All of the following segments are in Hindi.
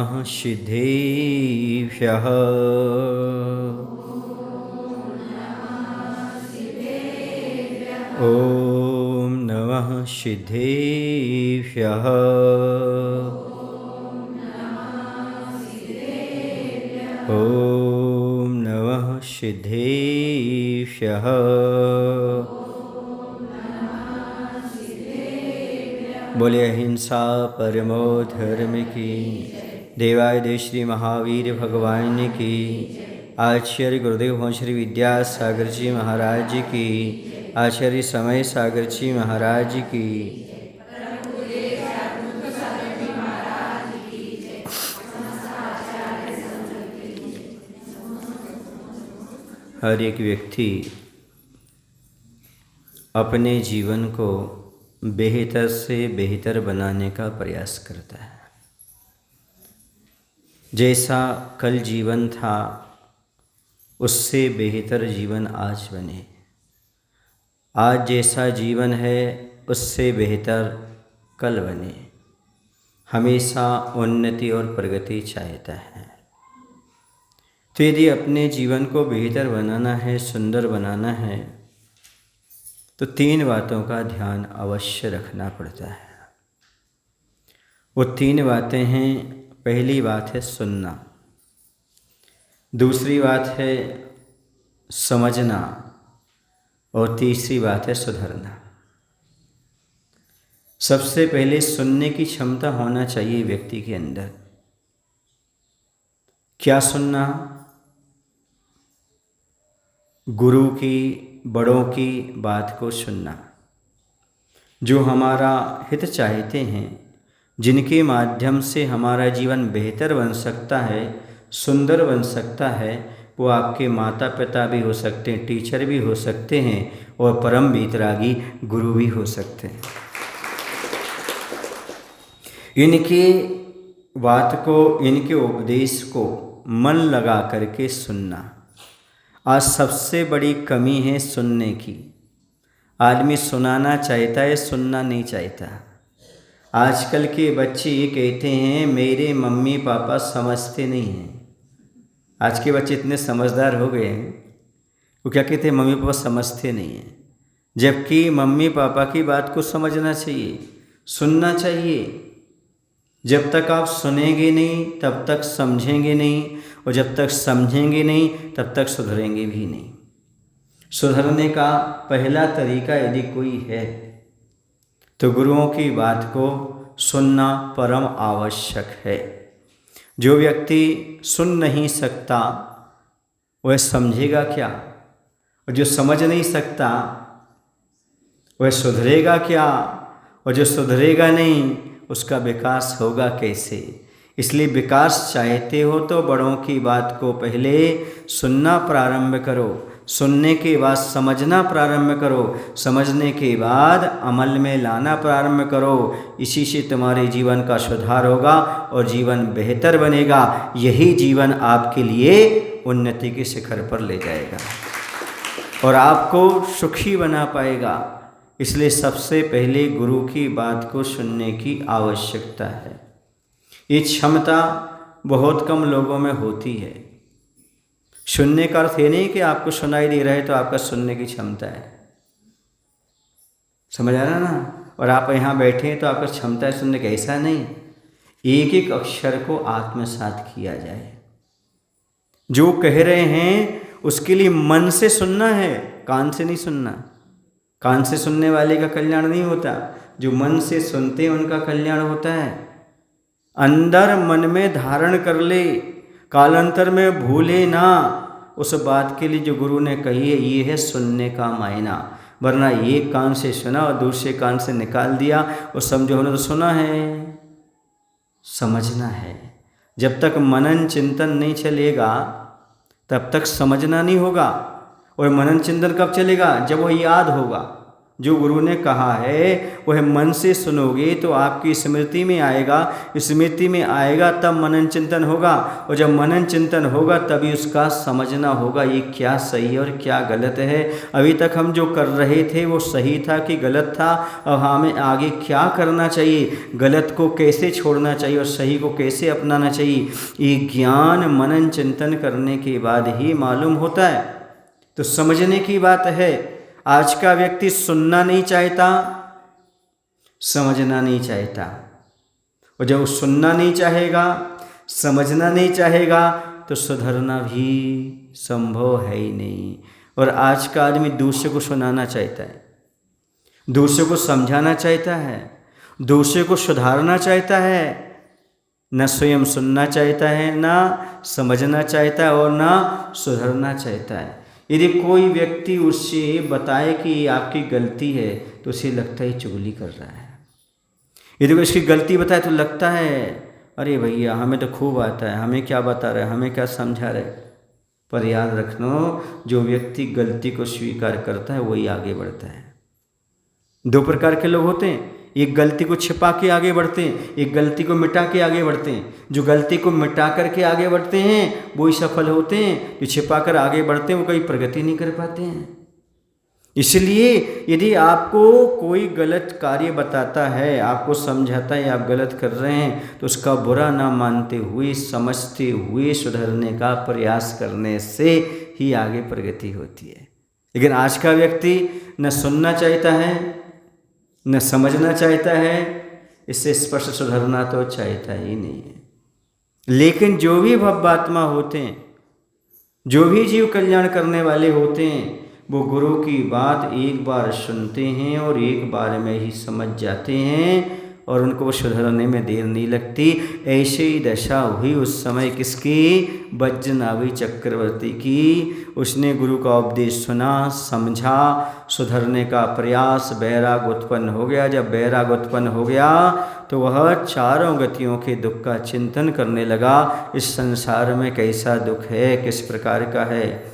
नमः सिद्धेभ्यः। ॐ नमः सिद्धेभ्यः। ॐ नमः सिद्धेभ्यः। बोले अहिंसा परमो धर्म की, देवाय श्री महावीर भगवान की, आचार्य गुरुदेव भगवान श्री विद्यासागर जी महाराज की, आचार्य समय सागर जी महाराज की। हर एक व्यक्ति अपने जीवन को बेहतर से बेहतर बनाने का प्रयास करता है। जैसा कल जीवन था उससे बेहतर जीवन आज बने। आज जैसा जीवन है उससे बेहतर कल बने। हमेशा उन्नति और प्रगति चाहता है। तो यदि अपने जीवन को बेहतर बनाना है, सुंदर बनाना है, तो 3 बातों का ध्यान अवश्य रखना पड़ता है। वो 3 बातें हैं। पहली बात है सुनना, दूसरी बात है समझना, और तीसरी बात है सुधरना। सबसे पहले सुनने की क्षमता होना चाहिए व्यक्ति के अंदर। क्या सुनना? गुरु की, बड़ों की बात को सुनना, जो हमारा हित चाहते हैं, जिनके माध्यम से हमारा जीवन बेहतर बन सकता है, सुंदर बन सकता है। वो आपके माता पिता भी हो सकते हैं, टीचर भी हो सकते हैं, और परम वीतरागी गुरु भी हो सकते हैं। इनके बात को, इनके उपदेश को मन लगा करके सुनना। आज सबसे बड़ी कमी है सुनने की। आदमी सुनाना चाहता है, सुनना नहीं चाहता। आजकल के बच्चे ये कहते हैं मेरे मम्मी पापा समझते नहीं हैं। आज के बच्चे इतने समझदार हो गए हैं, वो क्या कहते हैं, मम्मी पापा समझते नहीं हैं। जबकि मम्मी पापा की बात को समझना चाहिए, सुनना चाहिए। जब तक आप सुनेंगे नहीं तब तक समझेंगे नहीं, और जब तक समझेंगे नहीं तब तक सुधरेंगे भी नहीं। सुधरने का पहला तरीका यदि कोई है तो गुरुओं की बात को सुनना परम आवश्यक है। जो व्यक्ति सुन नहीं सकता वह समझेगा क्या? और जो समझ नहीं सकता वह सुधरेगा क्या? और जो सुधरेगा नहीं उसका विकास होगा कैसे? इसलिए विकास चाहते हो तो बड़ों की बात को पहले सुनना प्रारंभ करो, सुनने के बाद समझना प्रारंभ करो, समझने के बाद अमल में लाना प्रारंभ करो। इसी से तुम्हारे जीवन का सुधार होगा और जीवन बेहतर बनेगा। यही जीवन आपके लिए उन्नति के शिखर पर ले जाएगा और आपको सुखी बना पाएगा। इसलिए सबसे पहले गुरु की बात को सुनने की आवश्यकता है। ये क्षमता बहुत कम लोगों में होती है। सुनने का अर्थ ये नहीं कि आपको सुनाई दे रहा है तो आपका सुनने की क्षमता है। समझ आ रहा ना? और आप यहाँ बैठे हैं तो आपका क्षमता है सुनने की, ऐसा नहीं। एक एक अक्षर को आत्मसात किया जाए। जो कह रहे हैं उसके लिए मन से सुनना है, कान से नहीं सुनना। कान से सुनने वाले का कल्याण नहीं होता, जो मन से सुनते हैं उनका कल्याण होता है। अंदर मन में धारण कर ले, कालांतर में भूले ना। उस बात के लिए जो गुरु ने कही है, ये है सुनने का मायना। वरना एक कान से सुना और दूसरे कान से निकाल दिया और समझो हमने तो सुना है। समझना है। जब तक मनन चिंतन नहीं चलेगा तब तक समझना नहीं होगा। और मनन चिंतन कब चलेगा? जब वो याद होगा। जो गुरु ने कहा है वह मन से सुनोगे तो आपकी स्मृति में आएगा, स्मृति में आएगा तब मनन चिंतन होगा, और जब मनन चिंतन होगा तभी उसका समझना होगा ये क्या सही है और क्या गलत है। अभी तक हम जो कर रहे थे वो सही था कि गलत था, अब हमें आगे क्या करना चाहिए, गलत को कैसे छोड़ना चाहिए और सही को कैसे अपनाना चाहिए, ये ज्ञान मनन चिंतन करने के बाद ही मालूम होता है। तो समझने की बात है। आज का व्यक्ति सुनना नहीं चाहता, समझना नहीं चाहता, और जब सुनना नहीं चाहेगा, समझना नहीं चाहेगा तो सुधरना भी संभव है ही नहीं। और आज का आदमी दूसरे को सुनाना चाहता है, दूसरे को समझाना चाहता है, दूसरे को सुधारना चाहता है, न स्वयं सुनना चाहता है, ना समझना चाहता है और ना सुधरना चाहता है। यदि कोई व्यक्ति उससे बताए कि ये आपकी गलती है तो उसे लगता है चुगली कर रहा है। यदि कोई उसकी गलती बताए तो लगता है अरे भैया हमें तो खूब आता है, हमें क्या बता रहे, हमें क्या समझा रहे। पर याद रखना, जो व्यक्ति गलती को स्वीकार करता है वही आगे बढ़ता है। दो प्रकार के लोग होते हैं, एक गलती को छिपा के आगे बढ़ते हैं, एक गलती को मिटा के आगे बढ़ते हैं। जो गलती को मिटा करके आगे बढ़ते हैं वो ही सफल होते हैं, जो छिपा कर आगे बढ़ते हैं वो कहीं प्रगति नहीं कर पाते हैं। इसलिए यदि आपको कोई गलत कार्य बताता है, आपको समझाता है आप गलत कर रहे हैं, तो उसका बुरा ना मानते हुए, समझते हुए सुधरने का प्रयास करने से ही आगे प्रगति होती है। लेकिन आज का व्यक्ति न सुनना चाहता है, न समझना चाहता है, इससे स्पष्ट सुधरना तो चाहता ही नहीं है। लेकिन जो भी भव्यात्मा होते हैं, जो भी जीव कल्याण करने वाले होते हैं, वो गुरु की बात एक बार सुनते हैं और एक बार में ही समझ जाते हैं और उनको सुधरने में देर नहीं लगती। ऐसे ही दशा हुई उस समय किसकी, वज्रनाभि चक्रवर्ती की। उसने गुरु का उपदेश सुना, समझा, सुधरने का प्रयास, वैराग उत्पन्न हो गया। जब वैराग उत्पन्न हो गया तो वह चारों गतियों के दुख का चिंतन करने लगा। इस संसार में कैसा दुख है, किस प्रकार का है।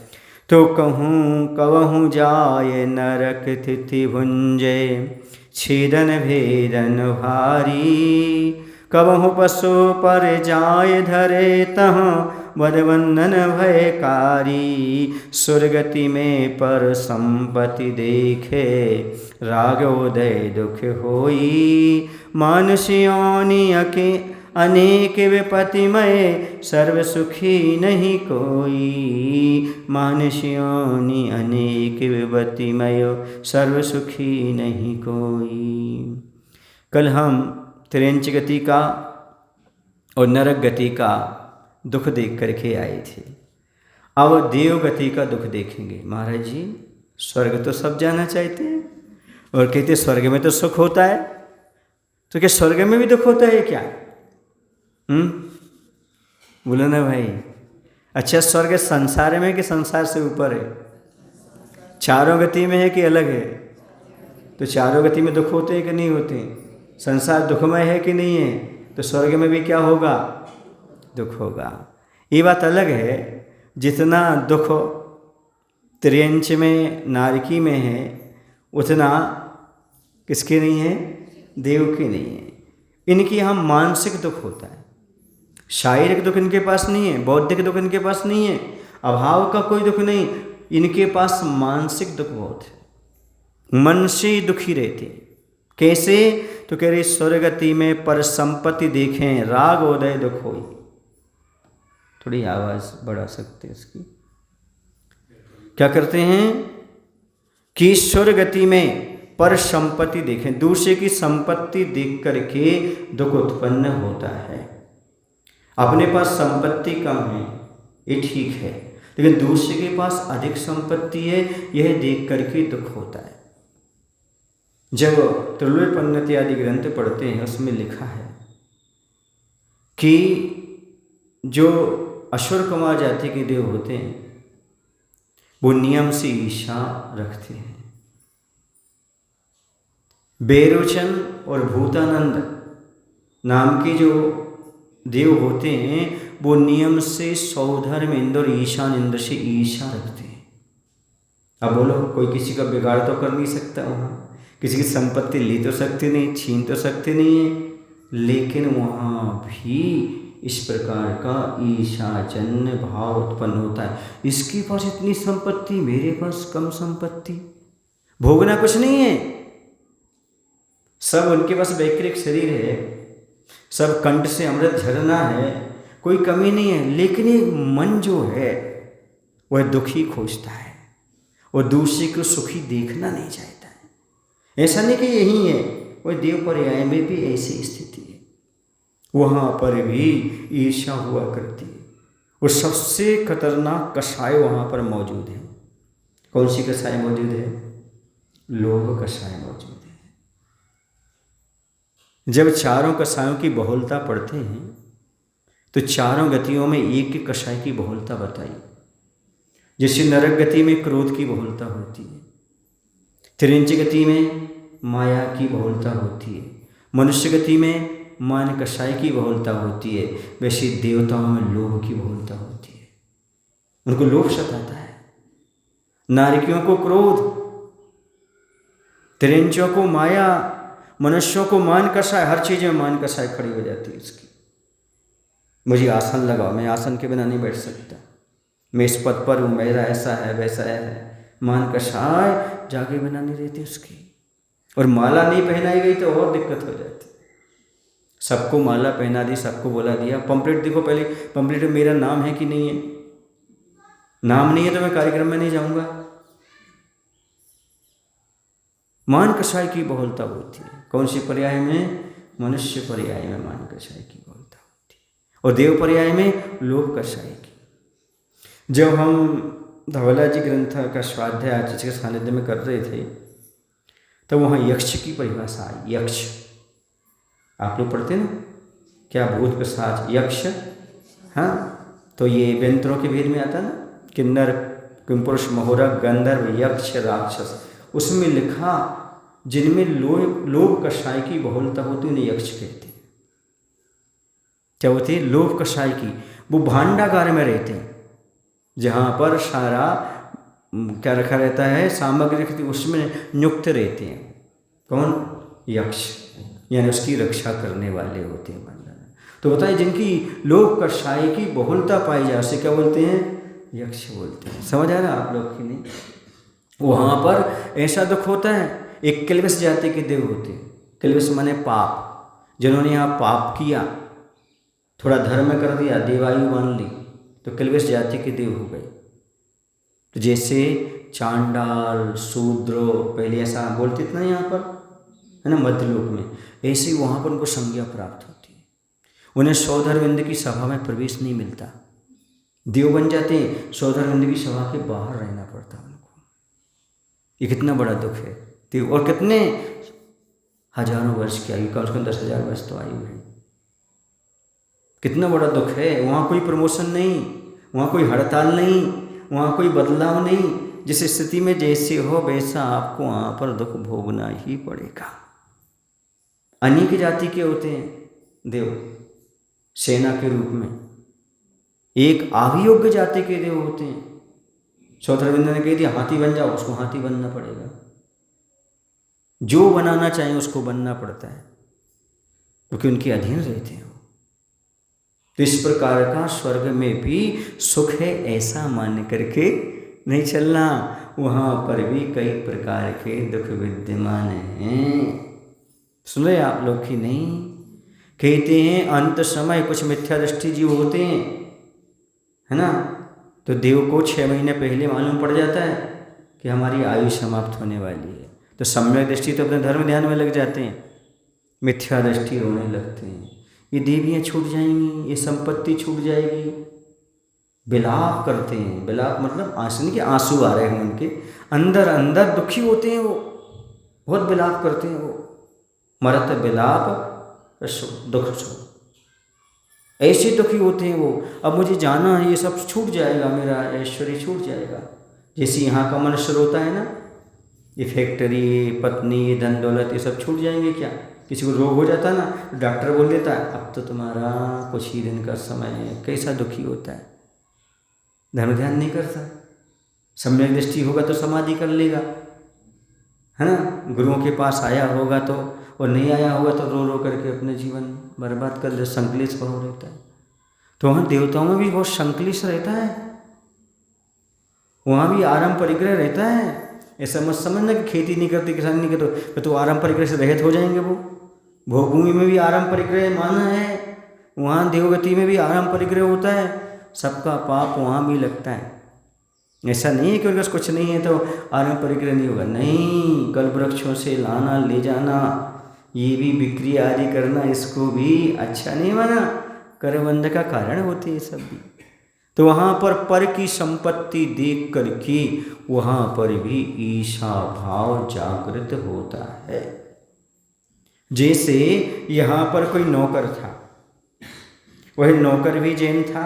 तो कहूँ कवहूँ जाए नरक तिथि भुंजे, छेदन भेदन भारी। कबहु पशु पर जाय धरे तहाँ बदबंधन भयकारी। सुरगति में पर संपत्ति देखे, रागोदय दुख होई। मानुष्योनि अनेक विपतिमय, सर्व सुखी नहीं कोई। मानुष्योनि अनेक विपतिमय, सर्व सुखी नहीं कोई। कल हम त्रिंच गति का और नरक गति का दुख देख करके आए थे। अब देव गति का दुख देखेंगे। महाराज जी स्वर्ग तो सब जाना चाहते हैं और कहते स्वर्ग में तो सुख होता है, तो क्या स्वर्ग में भी दुख होता है क्या? बोलो ना भाई। अच्छा, स्वर्ग संसार में कि संसार से ऊपर है? चारों गति में है कि अलग है? तो चारों गति में दुख होते हैं कि नहीं होते? संसार दुखमय है कि नहीं है? तो स्वर्ग में भी क्या होगा? दुख होगा। ये बात अलग है, जितना दुख त्रियंच में नारकी में है उतना किसके नहीं है? देव के नहीं है। इनकी यहाँ मानसिक दुख होता है, शारीरिक दुख इनके पास नहीं है, बौद्धिक दुख इनके पास नहीं है, अभाव का कोई दुख नहीं, इनके पास मानसिक दुख बहुत है। मन से दुखी रहते। कैसे? तो कह रहे स्वर्गति में पर संपत्ति देखें, राग उदय दुख होई। थोड़ी आवाज बढ़ा सकते हैं इसकी। क्या करते हैं कि स्वर्गति में पर संपत्ति देखें, दूसरे की संपत्ति देख करके दुख उत्पन्न होता है। अपने पास संपत्ति कम है ये ठीक है, लेकिन दूसरे के पास अधिक संपत्ति है यह देख करके दुख होता है। जब त्रिलोक्यपन्नति आदि ग्रंथ पढ़ते हैं उसमें लिखा है कि जो असुर कुमार जाति के देव होते हैं वो नियम से ईर्ष्या रखते हैं। बेरोचन और भूतानंद नाम के जो देव होते हैं वो नियम से सौधर्म इंद्र और ईशान इंद्र से ईर्ष्या रखते हैं। अब बोलो कोई किसी का बिगाड़ तो कर नहीं सकता वहाँ, किसी की संपत्ति ले तो सकते नहीं, छीन तो सकते नहीं है, लेकिन वहाँ भी इस प्रकार का ईर्ष्याजन्य भाव उत्पन्न होता है। इसके पास इतनी संपत्ति, मेरे पास कम संपत्ति, भोगना कुछ नहीं है। सब उनके पास वैकृत शरीर है, सब कंठ से अमृत झरना है, कोई कमी नहीं है, लेकिन ये मन जो है वह दुखी खोजता है, वह दूसरे को सुखी देखना नहीं चाहता है। ऐसा नहीं कि यही है, वह देव पर्याय में भी ऐसी स्थिति है, वहाँ पर भी ईर्ष्या हुआ करती है। वो सबसे खतरनाक कषाय वहाँ पर मौजूद है। कौन सी कषाय मौजूद है? लोभ कषाय मौजूद है। जब चारों कषायों की बहुलता पढ़ते हैं तो चारों गतियों में एक एक कषाय की बहुलता बताई। जैसे नरक गति में क्रोध की बहुलता होती है, तिरंज गति में माया की बहुलता होती है, मनुष्य गति में मान कषाय की बहुलता होती है, वैसे देवताओं में लोभ की बहुलता होती है। उनको लोभ सताता है, नारिकियों को क्रोध, तिरंजों को माया, मनुष्यों को मान कषाय, हर चीज में मान कषाय खड़ी हो जाती है इसकी। मुझे आसन लगाओ, मैं आसन के बिना नहीं बैठ सकता, मैं इस पद पर हूँ, मेरा ऐसा है वैसा है, मान कषाय जागे बिना नहीं रहती उसकी। और माला नहीं पहनाई गई तो और दिक्कत हो जाती। सबको माला पहना दी, सबको बोला दिया, पंपलेट देखो पहले, पंपलेट में मेरा नाम है कि नहीं है? नाम नहीं है तो मैं कार्यक्रम में नहीं जाऊंगा। मान कषाय की बहुलता होती है। कौन सी पर्याय में? मनुष्य पर्याय में मान कषाय की बहुलता होती है, और देव पर्याय में लोभ कषाय की। जब हम धवला जी ग्रंथ का स्वाध्याय आचार्य के सानिध्य में कर रहे थे तो वहाँ यक्ष की परिभाषा आई। यक्ष आप लोग पढ़ते ना, क्या भूत पिशाच यक्ष, हाँ, तो ये व्यंतरों के भेद में आता ना, किन्नर किंपुरुष महोरा गंधर्व यक्ष राक्षस। उसमें लिखा जिनमें लोभ कषाय की बहुलता होती उन्हें यक्ष कहते हैं। क्या होती है? लोभ कषाय की। वो भांडागार में रहते हैं जहाँ पर सारा क्या रखा रहता है, सामग्री रखती, उसमें नियुक्त रहते हैं। कौन? यक्ष, यानी उसकी रक्षा करने वाले होते हैं बंधन। तो बताइए जिनकी लोभ कषाय की बहुलता पाई जाए उसे क्या बोलते हैं? यक्ष बोलते हैं। समझ आ रहा है आप लोग की नहीं? वहाँ पर ऐसा दुख होता है। एक किलबिश जाति के देव होते हैं। किलबिश माने पाप, जिन्होंने यहाँ पाप किया, थोड़ा धर्म कर दिया, देवायु मान ली, तो किलबिश जाति के देव हो गए। तो जैसे चांडाल शूद्रो, पहले ऐसा बोलते थे ना यहाँ पर, है ना, मध्यलोक में, ऐसे ही वहाँ पर उनको संज्ञा प्राप्त होती है। उन्हें सौधरविंद की सभा में प्रवेश नहीं मिलता, देव बन जाते हैं, सौधरविंद की सभा के बाहर रहना पड़ता उनको। ये कितना बड़ा दुख है देव। और कितने हजारों वर्ष की आयु, कम से कम 10,000 वर्ष तो आयु है। कितना बड़ा दुख है। वहाँ कोई प्रमोशन नहीं, वहाँ कोई हड़ताल नहीं, वहाँ कोई बदलाव नहीं। जिस स्थिति में जैसे हो वैसा आपको वहाँ पर दुख भोगना ही पड़ेगा। अनेक जाति के होते हैं देव सेना के रूप में, एक आभियोग्य जाति के देव होते हैं। सौधरविंद ने कह दिया हाथी बन जाओ, उसको हाथी बनना पड़ेगा। जो बनाना चाहे उसको बनना पड़ता है, क्योंकि उनके अधीन रहते हैं। तो इस प्रकार का स्वर्ग में भी सुख है ऐसा मान करके नहीं चलना। वहाँ पर भी कई प्रकार के दुख विद्यमान हैं। सुन रहे आप लोग की नहीं? कहते हैं अंत समय कुछ मिथ्या दृष्टि जीव होते हैं, है ना, तो देव को 6 महीने पहले मालूम पड़ जाता है कि हमारी आयु समाप्त होने वाली है। तो सम्यक दृष्टि तो अपने धर्म ध्यान में लग जाते हैं, मिथ्या दृष्टि रोने लगते हैं, ये देवियाँ छूट जाएंगी, ये संपत्ति छूट जाएगी, विलाप करते हैं। विलाप मतलब आंसू के आंसू आ रहे हैं उनके अंदर, अंदर दुखी होते हैं, वो बहुत विलाप करते हैं। वो मरत विलाप दुख सो, ऐसे दुखी होते हैं वो। अब मुझे जाना है, ये सब छूट जाएगा, मेरा ऐश्वर्य छूट जाएगा। जैसे यहाँ का मनुष्य होता है ना, ये फैक्ट्री, पत्नी, धन दौलत, ये सब छूट जाएंगे क्या? किसी को रोग हो जाता है ना, डॉक्टर बोल देता है अब तो तुम्हारा कुछ ही दिन का समय है। कैसा दुखी होता है, धर्म ध्यान नहीं करता। सम्यक दृष्टि होगा तो समाधि कर लेगा, है ना। गुरुओं के पास आया होगा तो, और नहीं आया होगा तो रो रो करके अपने जीवन बर्बाद कर ले, संकलित भाव रहता है। तो वहाँ देवताओं में भी बहुत संकलित रहता है, वहाँ भी आराम परिग्रह रहता है। ऐसा मत समझना कि खेती नहीं करते, किसान नहीं करते तो आराम परिग्रह से रहित हो जाएंगे वो। भोगभूमि में भी आराम परिग्रह माना है, वहाँ देवगति में भी आराम परिग्रह होता है, सबका पाप वहाँ भी लगता है। ऐसा नहीं है कि उनके पास कुछ नहीं है तो आराम परिग्रह नहीं होगा, नहीं। कल्प वृक्षों से लाना ले जाना, ये भी बिक्री आदि करना, इसको भी अच्छा नहीं माना, करबंध का कारण होते हैं सब भी। तो वहाँ पर की संपत्ति देख करके वहाँ पर भी ईर्षा भाव जागृत होता है। जैसे यहाँ पर कोई नौकर था, वह नौकर भी जैन था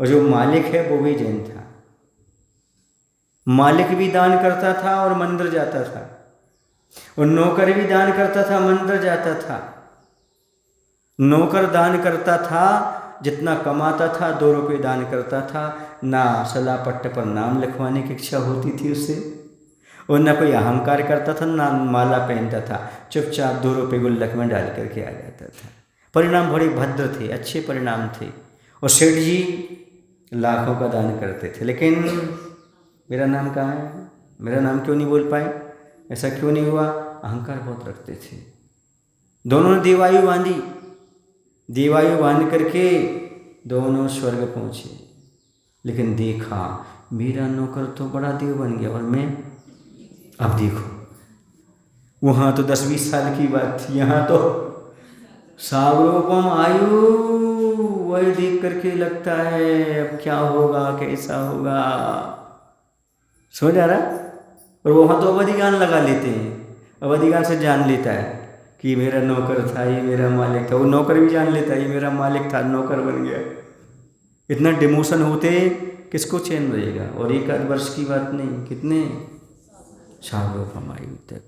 और जो मालिक है वो भी जैन था। मालिक भी दान करता था और मंदिर जाता था, और नौकर भी दान करता था, मंदिर जाता था। नौकर दान करता था, जितना कमाता था 2 रुपये दान करता था, ना सलाह पट्टे पर नाम लिखवाने की इच्छा होती थी उसे, और ना कोई अहंकार करता था, ना माला पहनता था, चुपचाप 2 रुपये गुल्लक में डाल करके आ जाता था। परिणाम बड़े भद्र थे, अच्छे परिणाम थे। और सेठ जी लाखों का दान करते थे, लेकिन मेरा नाम कहाँ है, मेरा नाम क्यों नहीं बोल पाए, ऐसा क्यों नहीं हुआ, अहंकार बहुत रखते थे। दोनों ने देवायु बांधी, देवायु बांध करके दोनों स्वर्ग पहुँचे, लेकिन देखा मेरा नौकर तो बड़ा देव बन गया और मैं, अब देखो वहाँ तो 10-20 साल की बात थी, यहाँ तो सावरूपम आयु, वही देख करके लगता है अब क्या होगा, कैसा होगा, समझ आ रहा। और वहाँ तो अवधि ज्ञान लगा लेते हैं, अवधि ज्ञान से जान लेता है कि मेरा नौकर था, ये मेरा मालिक था। वो नौकर भी जान लेता है ये मेरा मालिक था, नौकर बन गया। इतना डिमोशन होते किसको चैन रहेगा। और 1 आध वर्ष की बात नहीं, कितने सावरूपम आयु तक।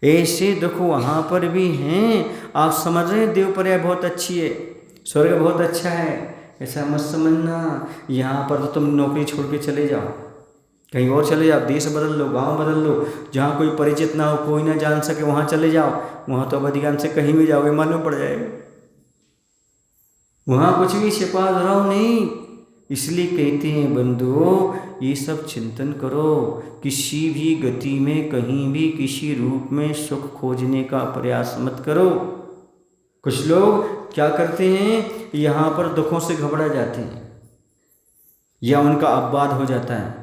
ऐसे देखो वहाँ पर भी हैं, आप समझ रहे हैं देवपर्या बहुत अच्छी है, स्वर्ग बहुत अच्छा है, ऐसा मत समझना। यहाँ पर तो तुम नौकरी छोड़ के चले जाओ, कहीं और चले जाओ, देश बदल लो, गांव बदल लो, जहाँ कोई परिचित ना हो, कोई ना जान सके, वहाँ चले जाओ। वहाँ तो अधिकांश से कहीं भी जाओगे मालूम पड़ जाएगा, वहाँ कुछ भी छिपा धराओ नहीं। इसलिए कहते हैं बंधुओं, ये सब चिंतन करो, किसी भी गति में कहीं भी किसी रूप में सुख खोजने का प्रयास मत करो। कुछ लोग क्या करते हैं, यहाँ पर दुखों से घबरा जाते हैं, या उनका अपवाद हो जाता है,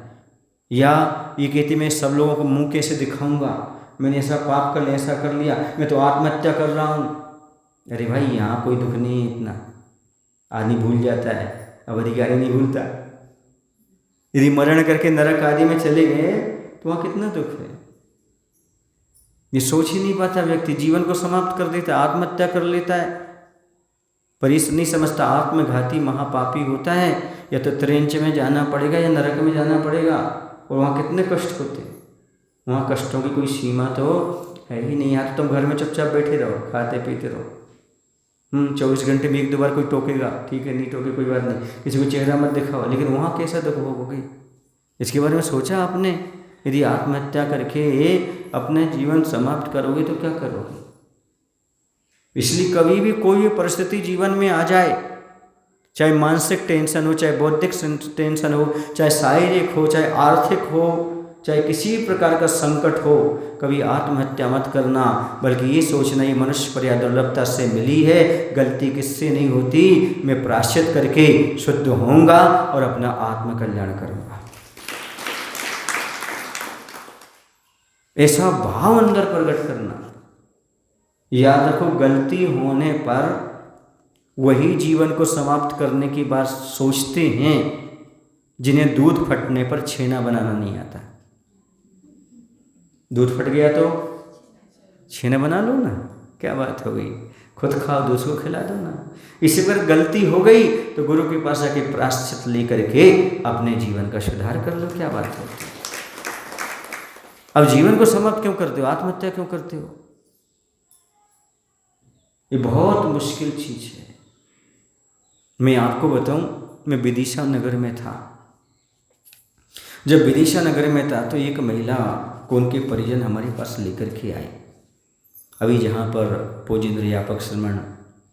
या ये कहते मैं सब लोगों को मुंह कैसे दिखाऊंगा, मैंने ऐसा पाप कर लिया, ऐसा कर लिया, मैं तो आत्महत्या कर रहा हूँ। अरे भाई यहाँ कोई दुख नहीं है इतना, आदमी भूल जाता है, अब अधिकारी नहीं भूलता। यदि मरण करके नरक आदि में चले गए तो वहाँ कितना दुख है, ये सोच ही नहीं पाता व्यक्ति, जीवन को समाप्त कर देता है, आत्महत्या कर लेता है। पर इस नहीं समझता आत्मघाती महापापी होता है, या तो त्रेंच में जाना पड़ेगा या नरक में जाना पड़ेगा। और वहाँ कितने कष्ट होते हैं, वहाँ कष्टों की कोई सीमा तो है ही नहीं। यहाँ तो तुम घर में चुपचाप बैठे रहो, खाते पीते रहो, 24 घंटे में 1-2 बार कोई टोकेगा, ठीक है, नहीं टोके कोई बात नहीं, किसी को चेहरा मत दिखाओ, लेकिन वहाँ कैसा दुख होगा, इसके बारे में सोचा आपने? यदि आत्महत्या करके अपने जीवन समाप्त करोगे तो क्या करोगे? इसलिए कभी भी कोई भी परिस्थिति जीवन में आ जाए, चाहे मानसिक टेंशन हो, चाहे बौद्धिक टेंशन हो, चाहे शारीरिक हो, चाहे आर्थिक हो, चाहे किसी प्रकार का संकट हो, कभी आत्महत्या मत करना, बल्कि ये सोचना ये मनुष्य पर या दुर्लभता से मिली है, गलती किससे नहीं होती, मैं प्रायश्चित करके शुद्ध होऊंगा और अपना आत्मकल्याण करूंगा। ऐसा भाव अंदर प्रकट करना। याद रखो, गलती होने पर वही जीवन को समाप्त करने की बात सोचते हैं जिन्हें दूध फटने पर छेना बनाना नहीं आता। दूध फट गया तो छेना बना लो ना, क्या बात हो गई, खुद खाओ, दूसरों को खिला दो ना। इसी पर गलती हो गई तो गुरु के पास आके प्रायश्चित लेकर के अपने जीवन का सुधार कर लो, क्या बात है। अब जीवन को समाप्त क्यों करते हो, आत्महत्या क्यों करते हो? ये बहुत मुश्किल चीज है। मैं आपको बताऊं, मैं विदिशा नगर में था। जब विदिशा नगर में था तो एक महिला कि उनके परिजन हमारे पास लेकर के आए। अभी जहाँ पर पूज्य व्यापक श्रमण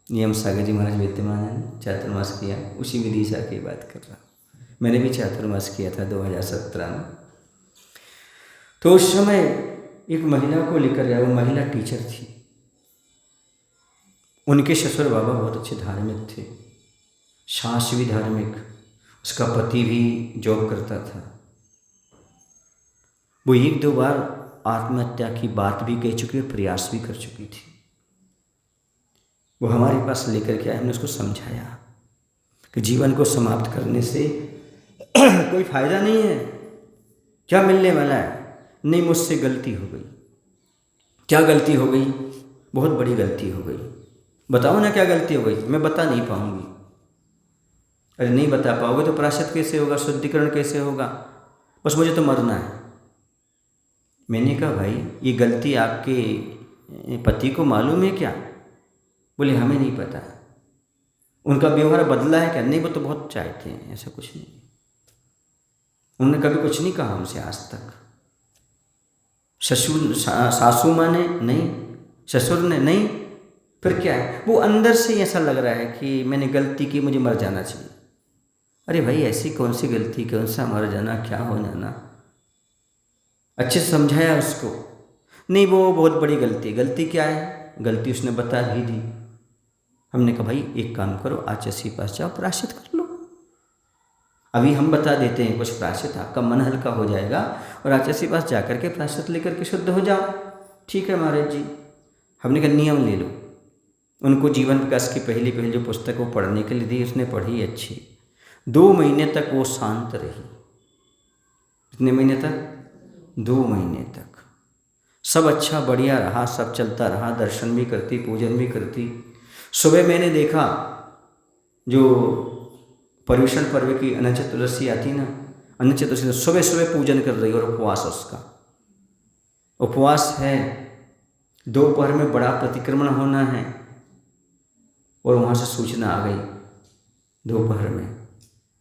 नियम सागर जी महाराज विद्यमान है, चातुर्मास किया, उसी विदिशा की बात कर रहा हूँ। मैंने भी चातुर्मास किया था 2017 में। तो उस समय एक महिला को लेकर गया, वो महिला टीचर थी। उनके ससुर बाबा बहुत अच्छे धार्मिक थे, सास भी धार्मिक, उसका पति भी जॉब करता था। वो 1-2 बार आत्महत्या की बात भी कह चुकी है, प्रयास भी कर चुकी थी। वो हमारे पास लेकर के आए, हमने उसको समझाया कि जीवन को समाप्त करने से कोई फायदा नहीं है, क्या मिलने वाला है। नहीं, मुझसे गलती हो गई। क्या गलती हो गई? बहुत बड़ी गलती हो गई। बताओ ना क्या गलती हो गई? मैं बता नहीं पाऊंगी। अरे नहीं बता पाओगे तो प्रायश्चित कैसे होगा, शुद्धिकरण कैसे होगा? बस मुझे तो मरना है। मैंने कहा भाई ये गलती आपके पति को मालूम है क्या? बोले हमें नहीं पता। उनका व्यवहार बदला है क्या? नहीं, वो तो बहुत चाहते हैं, ऐसा कुछ नहीं। उन्होंने कभी कुछ नहीं कहा हमसे आज तक। ससुर सासू माँ ने नहीं, ससुर ने नहीं, फिर क्या है? वो अंदर से ऐसा लग रहा है कि मैंने गलती की, मुझे मर जाना चाहिए। अरे भाई ऐसी कौन सी गलती, कौन सा मर जाना, क्या हो जाना? अच्छे से समझाया उसको। नहीं, वो बहुत बड़ी गलती। गलती क्या है? गलती उसने बता ही दी। हमने कहा भाई एक काम करो, आचार्य के पास जाओ, प्रायश्चित कर लो। अभी हम बता देते हैं कुछ प्रायश्चित, आपका मन हल्का हो जाएगा और आचार्य के पास जाकर के प्रायश्चित लेकर के शुद्ध हो जाओ। ठीक है महाराज जी। हमने कहा नियम ले लो। उनको जीवन विकास की पहली जो पुस्तक वो पढ़ने के लिए दी, उसने पढ़ी अच्छी। 2 महीने तक वो शांत रही। कितने महीने तक? 2 महीने तक सब अच्छा बढ़िया रहा, सब चलता रहा, दर्शन भी करती, पूजन भी करती। सुबह मैंने देखा जो पर्युषण पर्व की अनंत चतुर्दशी आती ना, अनंत चतुर्दशी सुबह सुबह पूजन कर रही और उपवास, उसका उपवास है। दोपहर में बड़ा प्रतिक्रमण होना है और वहाँ से सूचना आ गई दोपहर में।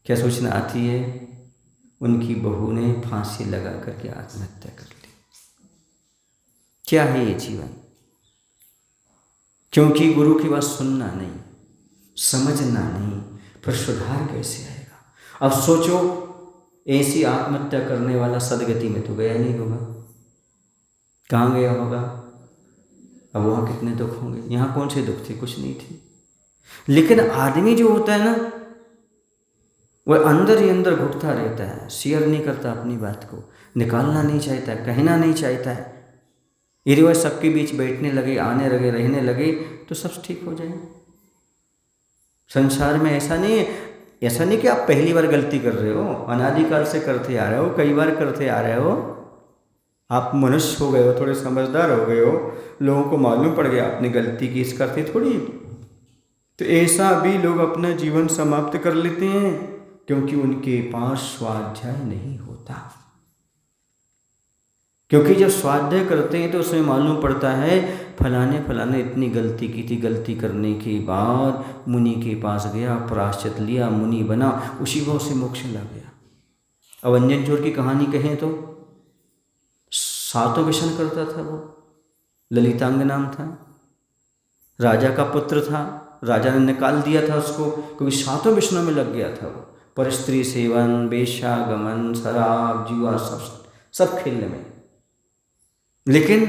क्या सूचना आती है? उनकी बहू ने फांसी लगा करके आत्महत्या कर ली। क्या है ये जीवन? क्योंकि गुरु की बात सुनना नहीं, समझना नहीं, फिर सुधार कैसे आएगा? अब सोचो, ऐसी आत्महत्या करने वाला सदगति में तो गया नहीं होगा, कहाँ गया होगा? अब वहाँ कितने दुख होंगे। यहाँ कौन से दुख थे? कुछ नहीं थे। लेकिन आदमी जो होता है ना, वह अंदर ही अंदर घुटता रहता है, शेयर नहीं करता, अपनी बात को निकालना नहीं चाहता, कहना नहीं चाहता है। यदि वह सबके बीच बैठने लगे, आने लगे, रहने लगे तो सब ठीक हो जाए। संसार में ऐसा नहीं है, ऐसा नहीं कि आप पहली बार गलती कर रहे हो, अनादिकाल से करते आ रहे हो, कई बार करते आ रहे हो। आप मनुष्य हो गए हो, थोड़े समझदार हो गए हो, लोगों को मालूम पड़ गया आपने गलती की, इस करते थोड़ी। तो ऐसा भी लोग अपना जीवन समाप्त कर लेते हैं क्योंकि उनके पास स्वाध्याय नहीं होता। क्योंकि जब स्वाध्याय करते हैं तो उसमें मालूम पड़ता है फलाने फलाने इतनी गलती की थी, गलती करने के बाद मुनि के पास गया, प्रायश्चित लिया, मुनि बना, उसी भाव से मोक्ष ला गया। अब अंजन चोर की कहानी कहें तो 7 व्यसन करता था वो, ललितांग नाम था, राजा का पुत्र था। राजा ने निकाल दिया था उसको क्योंकि 7 व्यसनों में लग गया था वो। पर स्त्री सेवन, वेश्यागमन, शराब, जुआ, सब खेलने में। लेकिन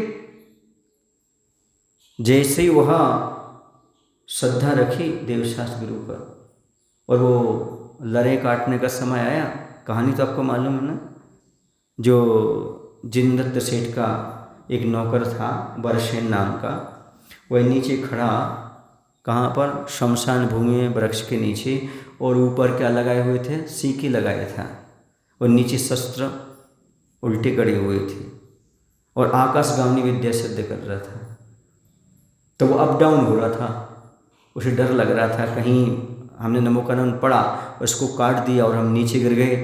जैसे ही वह श्रद्धा रखी देवशास्त्र गुरु पर और वो लड़े काटने का समय आया, कहानी तो आपको मालूम है ना, जो जिनदत्त सेठ का एक नौकर था बरसेन नाम का, वह नीचे खड़ा, कहाँ पर? शमशान भूमि में वृक्ष के नीचे, और ऊपर क्या लगाए हुए थे? सीकी लगाया था, और नीचे शस्त्र उल्टे गड़े हुए थे, और आकाशगामी विद्या सिद्ध कर रहा था। तो वो अप डाउन हो रहा था, उसे डर लग रहा था कहीं हमने नमो का नाम पढ़ा, उसको काट दिया और हम नीचे गिर गए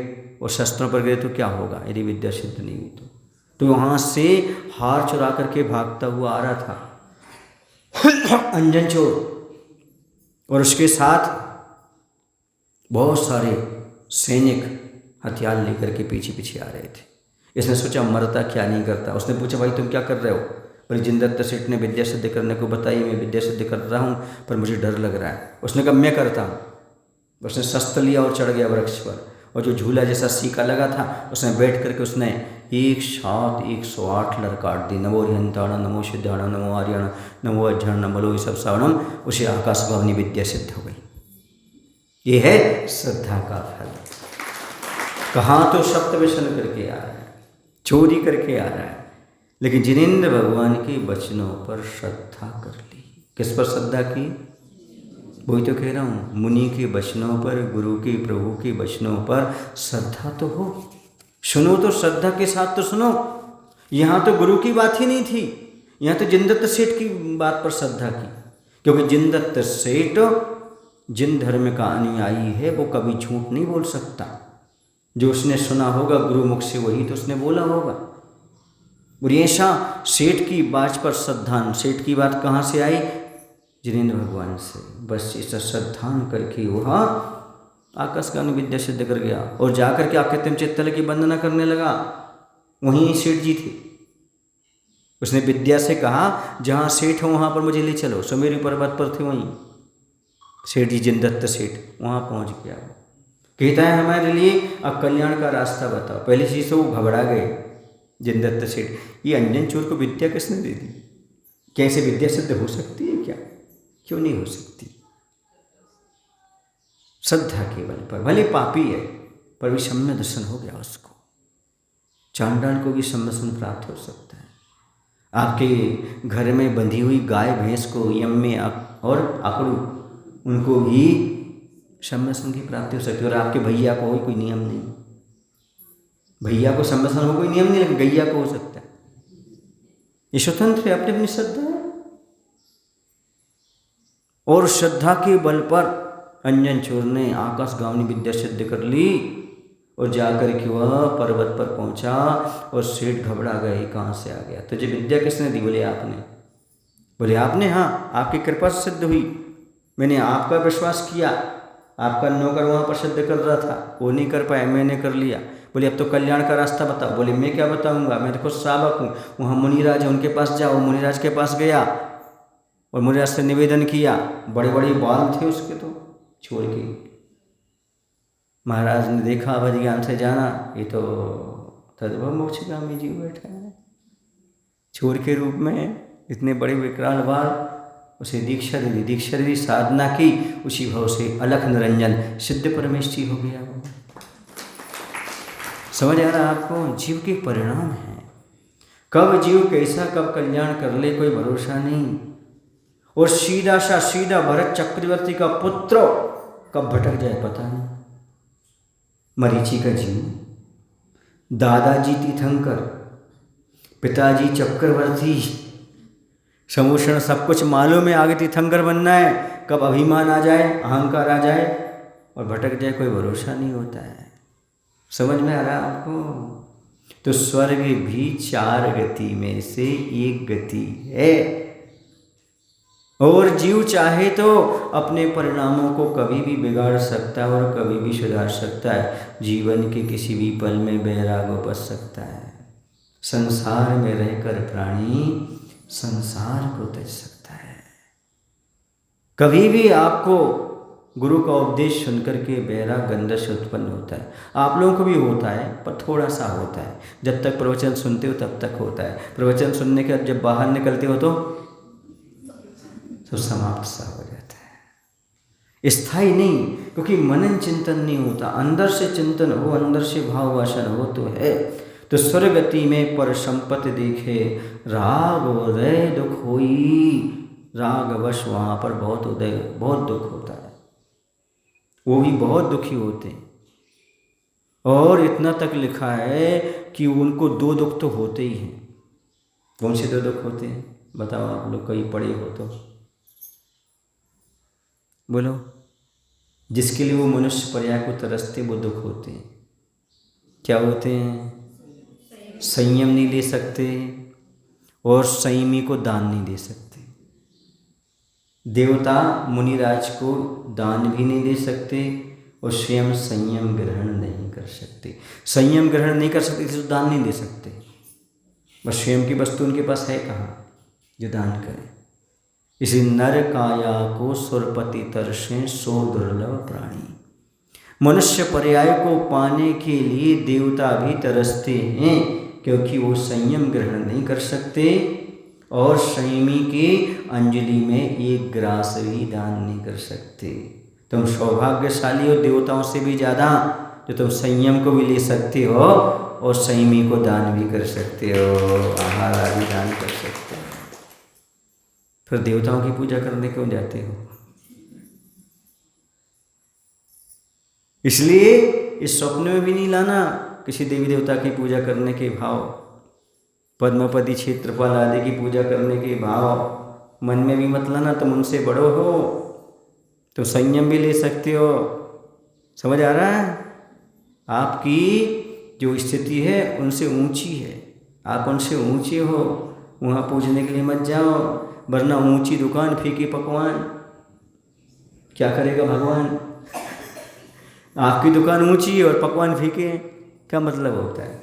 और शस्त्रों पर गए तो क्या होगा यदि विद्या सिद्ध नहीं हुई तो वहाँ से हार चुरा करके भागता हुआ आ रहा था अंजन चोर, और उसके साथ बहुत सारे सैनिक हथियार लेकर के पीछे पीछे आ रहे थे। इसने सोचा मरता क्या नहीं करता। उसने पूछा भाई तुम क्या कर रहे हो? बोले जिनदत्त सेठ ने विद्या सिद्ध करने को बताई, मैं विद्या सिद्ध कर रहा हूँ, पर मुझे डर लग रहा है। उसने कहा मैं करता हूँ। उसने शस्त्र लिया और चढ़ गया वृक्ष पर, और जो झूला जैसा सीका लगा था उसने बैठ करके उसने एक साथ 108 लड़ काट दी। नमो हरिहंताण, नमो सिद्धाण, नमो आर्यण, नमो अध्ययन, नमो सब श्रवणम। उसे आकाशगामिनी विद्या सिद्ध हो गई। ये है श्रद्धा का फल। कहाँ तो शब्द व्यसन करके आ रहा है, चोरी करके आ रहा है, लेकिन जिनेंद्र भगवान के वचनों पर श्रद्धा कर ली। किस पर श्रद्धा की? वही तो कह रहा हूँ, मुनि के वचनों पर, गुरु के, प्रभु के वचनों पर श्रद्धा तो हो। सुनो तो श्रद्धा के साथ तो सुनो। यहाँ तो गुरु की बात ही नहीं थी, यहाँ तो जिनदत्त सेठ की बात पर श्रद्धा की, क्योंकि जिनदत्त सेठ जिन धर्म का अनुयायी है वो कभी झूठ नहीं बोल सकता। जो उसने सुना होगा गुरु मुख से वही तो उसने बोला होगा। और ऐसा सेठ की बात पर श्रद्धान, सेठ की बात कहाँ से आई? जिनेंद्र भगवान से। बस इस श्रद्धान करके वह आकाशगामी विद्या सिद्ध कर गया, और जाकर के आकृतिम चित्तल की वंदना करने लगा। वहीं सेठ जी थे। उसने विद्या से कहा जहाँ सेठ हो वहाँ पर मुझे ले चलो। सुमेरु पर्वत पर थे वहीं सेठ जी, जिनदत्त सेठ वहाँ पहुँच गया। कहता है हमारे लिए अब कल्याण का रास्ता बताओ। पहले चीज तो वो घबरा गए जिनदत्त सेठ, ये अंजन चोर को विद्या किसने दे दी? क्या ऐसे विद्या सिद्ध हो सकती है क्या? क्यों नहीं हो सकती? श्रद्धा के बल पर। भले पापी है पर भी सम्य दर्शन हो गया उसको। चांडाल को भी सम्य दर्शन प्राप्त हो सकता है। आपके घर में बंधी हुई गाय भैंस को, यम्मे और आकड़ू, उनको भी सम्य दर्शन की प्राप्ति हो सकती है। और आपके भैया को कोई नियम नहीं, भैया को सम्य दर्शन हो कोई नियम नहीं, लेकिन गैया को हो सकता है। ये स्वतंत्र है, अपनी अपनी श्रद्धा है। और श्रद्धा के बल पर अंजन चोर ने आकाशगामिनी विद्या सिद्ध कर ली, और जाकर के वह पर्वत पर पहुंचा, और सेठ घबरा गए कहाँ से आ गया। तुझे विद्या किसने दी? बोले आपने। बोले आपने? हाँ, आपकी कृपा से सिद्ध हुई। मैंने आपका विश्वास किया। आपका नौकर वहाँ पर सिद्ध कर रहा था, वो नहीं कर पाया, मैंने कर लिया। बोले अब तो कल्याण का रास्ता बताओ। बोले मैं क्या बताऊँगा, मैं तो खुद श्रावक हूँ। वहाँ मुनिराज है, उनके पास जाओ। मुनिराज के पास गया और मुनिराज से निवेदन किया। बड़े बड़े बाल थे उसके तो छोड़ के। महाराज ने देखा अवध ज्ञान से जाना, ये तो तद्भव मोक्षगामी जीव बैठा है छोर के रूप में, इतने बड़े विकराल बाल। उसे दीक्षा दे दी, दीक्षा दे दी, साधना की, उसी भाव से अलख निरंजन सिद्ध परमेष्ठी हो गया वो। समझ आ रहा आपको? जीव के परिणाम है। कब जीव कैसा कब कल्याण कर ले कोई भरोसा नहीं। और सीधा भरत चक्रवर्ती का पुत्र कब भटक जाए पता नहीं। मरीचि का जीव, दादाजी तीर्थंकर, पिताजी चक्रवर्ती, समूषण सब कुछ मालूम है आगे तीर्थंकर बनना है। कब अभिमान आ जाए, अहंकार आ जाए और भटक जाए कोई भरोसा नहीं होता है। समझ में आ रहा है आपको? तो स्वर्ग भी 4 गति में से एक गति है। और जीव चाहे तो अपने परिणामों को कभी भी बिगाड़ सकता है और कभी भी सुधार सकता है। जीवन के किसी भी पल में वैराग उपज सकता है। संसार में रहकर प्राणी संसार को त्यज सकता है। कभी भी आपको गुरु का उपदेश सुनकर के वैराग गंधर्ष उत्पन्न होता है। आप लोगों को भी होता है पर थोड़ा सा होता है। जब तक प्रवचन सुनते हो तब तक होता है। प्रवचन सुनने के बाद जब बाहर निकलते हो तो समाप्त सा हो जाता है। स्थायी नहीं, क्योंकि मनन चिंतन नहीं होता। अंदर से चिंतन हो, अंदर से भाव वासन हो तो है। तो स्वर्गति में पर संपत्ति देखे, राग उदय दुख होई। राग वश वहाँ पर बहुत दुख होता है, वो भी बहुत दुखी होते हैं। और इतना तक लिखा है कि उनको 2 दुख तो होते ही हैं। कौन से 2 दुख होते हैं बताओ? आप लोग कहीं पढ़े हो तो बोलो। जिसके लिए वो मनुष्य पर्याय को तरसते वो दुख होते हैं। क्या होते हैं? संयम नहीं ले सकते और संयमी को दान नहीं दे सकते। देवता मुनिराज को दान भी नहीं दे सकते और स्वयं संयम ग्रहण नहीं कर सकते। संयम ग्रहण नहीं कर सकते इसलिए दान नहीं दे सकते। बस स्वयं की वस्तु उनके पास है कहाँ जो दान करें। इसी नर काया को सुरपति तरसें सो दुर्लभ प्राणी। मनुष्य पर्याय को पाने के लिए देवता भी तरसते हैं, क्योंकि वो संयम ग्रहण नहीं कर सकते और संयमी के अंजलि में एक ग्रास भी दान नहीं कर सकते। तुम सौभाग्यशाली हो देवताओं से भी ज़्यादा, जो तुम संयम को भी ले सकते हो और संयमी को दान भी कर सकते हो, आहार आदि दान कर सकते हो। फिर देवताओं की पूजा करने क्यों जाते हो? इसलिए इस स्वप्न में भी नहीं लाना किसी देवी देवता की पूजा करने के भाव, पद्मपति क्षेत्रपाल आदि की पूजा करने के भाव मन में भी मत लाना। तुम उनसे बड़ो हो तो संयम भी ले सकते हो। समझ आ रहा है? आपकी जो स्थिति है उनसे ऊंची है, आप उनसे ऊंचे हो, वहाँ पूजने के लिए मत जाओ, वरना ऊंची दुकान फीके पकवान, क्या करेगा भगवान? आपकी दुकान ऊंची और पकवान फीके, क्या मतलब होता है?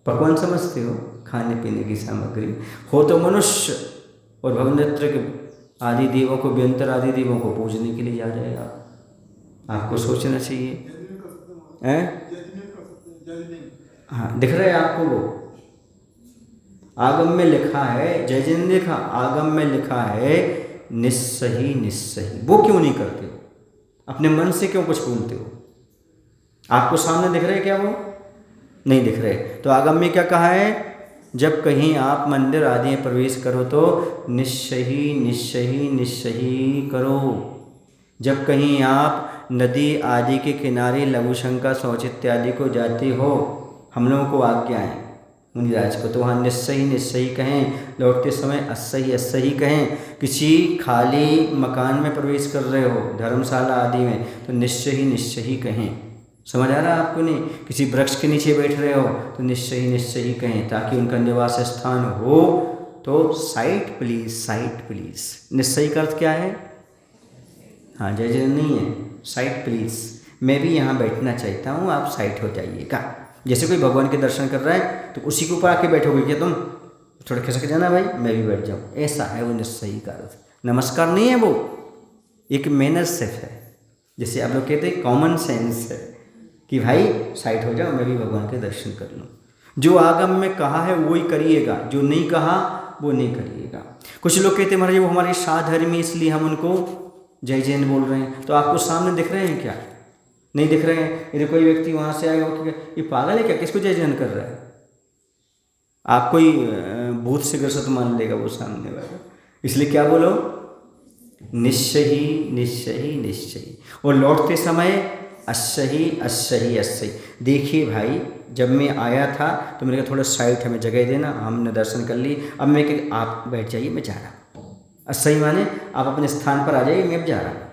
पकवान समझते हो? खाने पीने की सामग्री हो तो मनुष्य और भगवनेत्र के आदि देवों को, व्यंतर आदि देवों को पूजने के लिए जा रहे आप। आपको सोचना चाहिए। हैं? हाँ, दिख रहा है आपको? वो आगम में लिखा है, जय जन देखा, आगम में लिखा है निस्सही निस्सही। वो क्यों नहीं करते हो? अपने मन से क्यों कुछ बोलते हो? आपको सामने दिख रहे क्या? वो नहीं दिख रहे। तो आगम में क्या कहा है? जब कहीं आप मंदिर आदि में प्रवेश करो तो निस्सही निस्सही निस्सही करो। जब कहीं आप नदी आदि के किनारे लघुशंका शौच इत्यादि को जाते हो, हम लोगों को आज्ञा है मुनिराज को, तो वहाँ निस्सही निस्सही कहें, लौटते समय अस्सही अस्सही कहें। किसी खाली मकान में प्रवेश कर रहे हो, धर्मशाला आदि में, तो निस्सही निस्सही कहें। समझ आ रहा है आपको? नहीं, किसी वृक्ष के नीचे बैठ रहे हो तो निश्चय निश्चय कहें, ताकि उनका निवास स्थान हो तो साइट प्लीज, साइट प्लीज। निश्चय का अर्थ क्या है? हाँ, जय जय नहीं है, साइट प्लीज, मैं भी यहाँ बैठना चाहता हूँ, आप साइट हो जाइएगा। जैसे कोई भगवान के दर्शन कर रहा है तो उसी के ऊपर आके बैठोगे क्या तुम? थोड़ा खिसक जाना भाई, मैं भी बैठ जाऊँ, ऐसा है वो निश्चय का अर्थ। नमस्कार नहीं है, वो एक मैनरशिप है, जैसे आप लोग कहते हैं कॉमन सेंस है कि भाई साइड हो जाओ, मैं भी भगवान के दर्शन कर लूँ। जो आगम में कहा है वो ही करिएगा, जो नहीं कहा वो नहीं करिएगा। कुछ लोग कहते हैं महाराज वो हमारे साधर्मी इसलिए हम उनको जय जैन बोल रहे हैं। तो आपको सामने दिख रहे हैं क्या? नहीं दिख रहे हैं। यदि कोई व्यक्ति वहाँ से आएगा, ये पागल है क्या, किसको जय जैन कर रहा है? आपको ही भूत से ग्रसित मान लेगा वो सामने वाला। इसलिए क्या बोलो? निश्चय ही निश्चय ही निश्चय। और लौटते समय अस्सही अस्सही अस्सही। देखिए भाई, जब मैं आया था तो मैंने कहा थोड़ा साइड हमें जगह देना, हमने दर्शन कर ली, अब मैं कह आप बैठ जाइए, मैं जा रहा हूँ। अस्सही माने आप अपने स्थान पर आ जाइए, मैं अब जा रहा हूँ।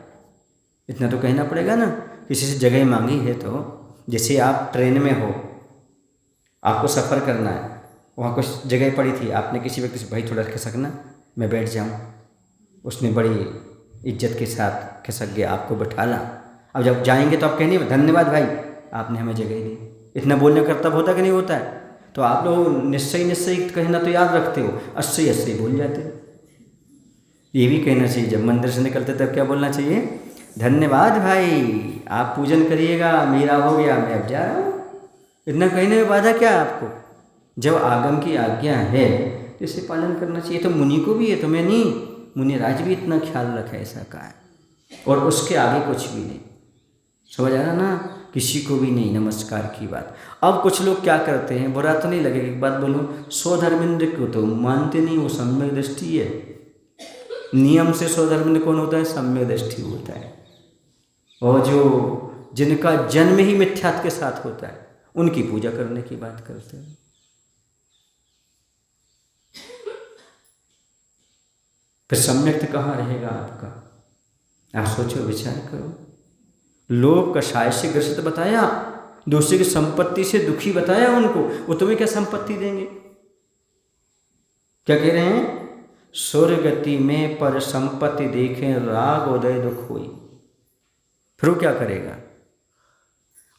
इतना तो कहना पड़ेगा ना। किसी से जगह मांगी है तो, जैसे आप ट्रेन में हो, आपको सफ़र करना है, वहाँ कुछ जगह पड़ी थी, आपने किसी व्यक्ति से भाई थोड़ा खिसकना, मैं बैठ जाऊँ, उसने बड़ी इज्जत के साथ खिसक गया, आपको बैठा ला। अब जब जाएंगे तो आप कहेंगे धन्यवाद भाई, आपने हमें जगह दी। इतना बोलने का कर्तव्य होता कि नहीं होता है? तो आप लोग निश्चय निश्चय कहना तो याद रखते हो, अस्सी अस्सी भूल जाते हो। ये भी कहना चाहिए, जब मंदिर से निकलते तब क्या बोलना चाहिए? धन्यवाद भाई, आप पूजन करिएगा, मेरा हो गया, मैं अब जा रहा हूँ। इतना कहने में बाधा क्या है आपको? जब आगम की आज्ञा है तो इसे पालन करना चाहिए। तो मुनि को भी है, तुम्हें नहीं, मुनिराज भी इतना ख्याल रखा, ऐसा कहा है, और उसके आगे कुछ भी नहीं। समझ आ रहा ना? किसी को भी नहीं नमस्कार की बात। अब कुछ लोग क्या करते हैं, बुरा तो नहीं लगेगा एक बात बोलूँ, स्वधर्मेंद्र को तो मानते नहीं, वो सम्यक दृष्टि है। नियम से स्वधर्मेंद्र कौन होता है? सम्यक दृष्टि होता है। और जो जिनका जन्म ही मिथ्यात्व के साथ होता है, उनकी पूजा करने की बात करते हैं। फिर सम्यक कहाँ रहेगा आपका? आप सोचो, विचार करो। लोभ कषाय से ग्रसित बताया, दूसरे की संपत्ति से दुखी बताया उनको, वो तुम्हें क्या संपत्ति देंगे? क्या कह रहे हैं? स्वर्गति में पर संपत्ति देखें, राग उदय दुख हुई। फिर वो क्या करेगा?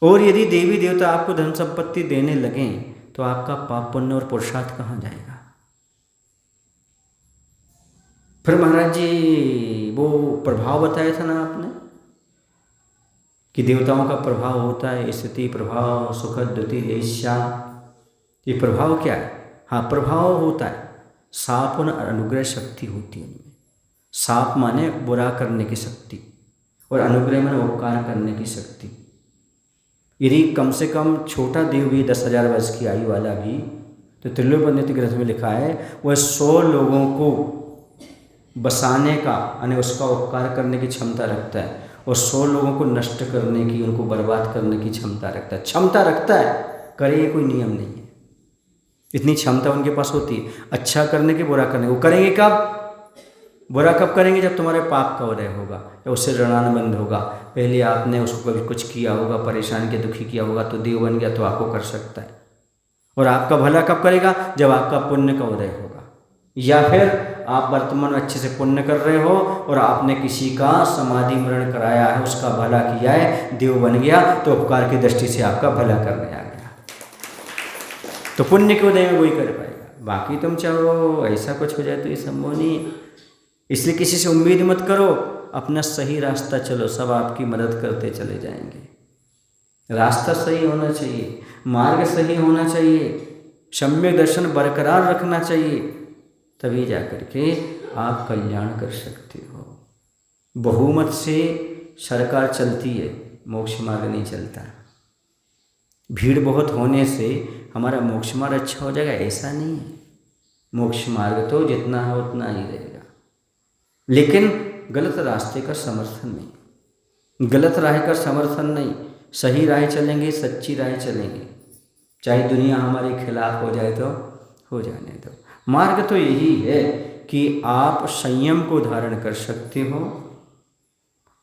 और यदि देवी देवता आपको धन संपत्ति देने लगें तो आपका पाप पुण्य और पुरुषार्थ कहाँ जाएगा? फिर महाराज जी वो प्रभाव बताया था ना आपने कि देवताओं का प्रभाव होता है स्थिति प्रभाव सुखद द्वितीय ईर्ष्या। ये प्रभाव क्या है? हाँ, प्रभाव होता है। साप और अनुग्रह शक्ति होती है उनमें। साप माने बुरा करने की शक्ति और अनुग्रह माने उपकार करने की शक्ति। यदि कम से कम छोटा देव भी 10,000 वर्ष की आयु वाला भी, तो त्रिलोकपति ग्रंथ में लिखा है वह 100 लोगों को बसाने का यानी उसका उपकार करने की क्षमता रखता है और 100 लोगों को नष्ट करने की, उनको बर्बाद करने की क्षमता रखता है। करे कोई नियम नहीं है, इतनी क्षमता उनके पास होती है। अच्छा करने की, बुरा करने। वो करेंगे कब? बुरा कब करेंगे? जब तुम्हारे पाप का उदय होगा या उससे ऋणान बंद होगा। पहले आपने उसको कभी कुछ किया होगा, परेशान किया, दुखी किया होगा, तो देव बन गया तो आपको कर सकता है। और आपका भला कब करेगा? जब आपका पुण्य का उदय होगा, या फिर आप वर्तमान में अच्छे से पुण्य कर रहे हो और आपने किसी का समाधि मरण कराया है, उसका भला किया है, देव बन गया, तो उपकार की दृष्टि से आपका भला करने आ गया। तो पुण्य के उदय में वही कर पाएगा। बाकी तुम चाहो ऐसा कुछ हो जाए तो ये संभव नहीं है। इसलिए किसी से उम्मीद मत करो, अपना सही रास्ता चलो, सब आपकी मदद करते चले जाएंगे। रास्ता सही होना चाहिए, मार्ग सही होना चाहिए, सम्यक दर्शन बरकरार रखना चाहिए, तभी जा कर के आप कल्याण कर सकते हो। बहुमत से सरकार चलती है, मोक्ष मार्ग नहीं चलता। भीड़ बहुत होने से हमारा मोक्ष मार्ग अच्छा हो जाएगा ऐसा नहीं है। मोक्ष मार्ग तो जितना है उतना ही रहेगा, लेकिन गलत रास्ते का समर्थन नहीं, गलत राह का समर्थन नहीं। सही राह चलेंगे, सच्ची राह चलेंगे, चाहे दुनिया हमारे खिलाफ हो जाए तो हो जाने दो। मार्ग तो यही है कि आप संयम को धारण कर सकते हो,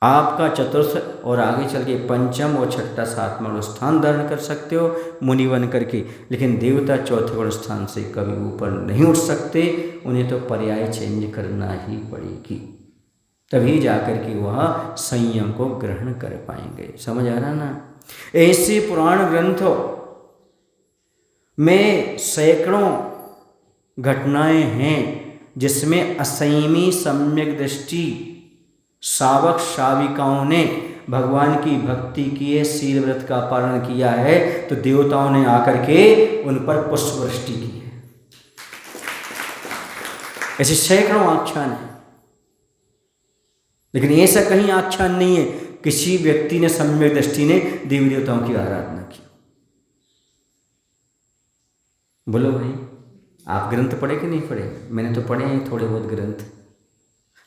आपका चतुर्थ और आगे चल के पंचम और छठा सातवां गुण स्थान धारण कर सकते हो मुनि बन करके, लेकिन देवता चौथे गुण स्थान से कभी ऊपर नहीं उठ सकते। उन्हें तो पर्याय चेंज करना ही पड़ेगी, तभी जाकर के वह संयम को ग्रहण कर पाएंगे। समझ आ रहा ना? ऐसे पुराण ग्रंथों में सैकड़ों घटनाएं हैं जिसमें असंयमी सम्यक दृष्टि सावक साविकाओं ने भगवान की भक्ति की है, शील व्रत का पालन किया है, तो देवताओं ने आकर के उन पर पुष्प वृष्टि की है। ऐसे सैकड़ों आख्यान है, लेकिन ऐसा कहीं आख्यान नहीं है किसी व्यक्ति ने, सम्यक दृष्टि ने देवी देवताओं की आराधना की। बोलो भाई, आप ग्रंथ पढ़े कि नहीं पढ़े? मैंने तो पढ़े हैं थोड़े बहुत ग्रंथ।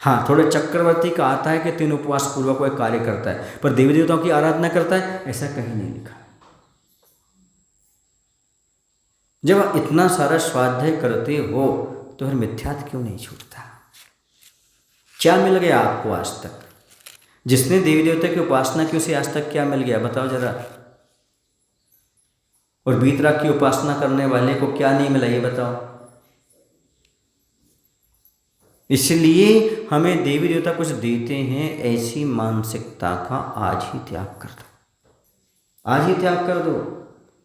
हाँ, थोड़े चक्रवर्ती का आता है कि 3 उपवास पूर्वक कोई कार्य करता है, पर देवी देवताओं की आराधना करता है, ऐसा कहीं नहीं लिखा। जब इतना सारा स्वाध्याय करते हो तो फिर मिथ्यात्व क्यों नहीं छूटता? क्या मिल गया आपको आज तक? जिसने देवी देवता की उपासना की उसे आज तक क्या मिल गया बताओ जरा? और वीतराग की उपासना करने वाले को क्या नहीं मिला ये बताओ? इसलिए हमें देवी देवता कुछ देते हैं, ऐसी मानसिकता का आज ही त्याग कर दो, आज ही त्याग कर दो।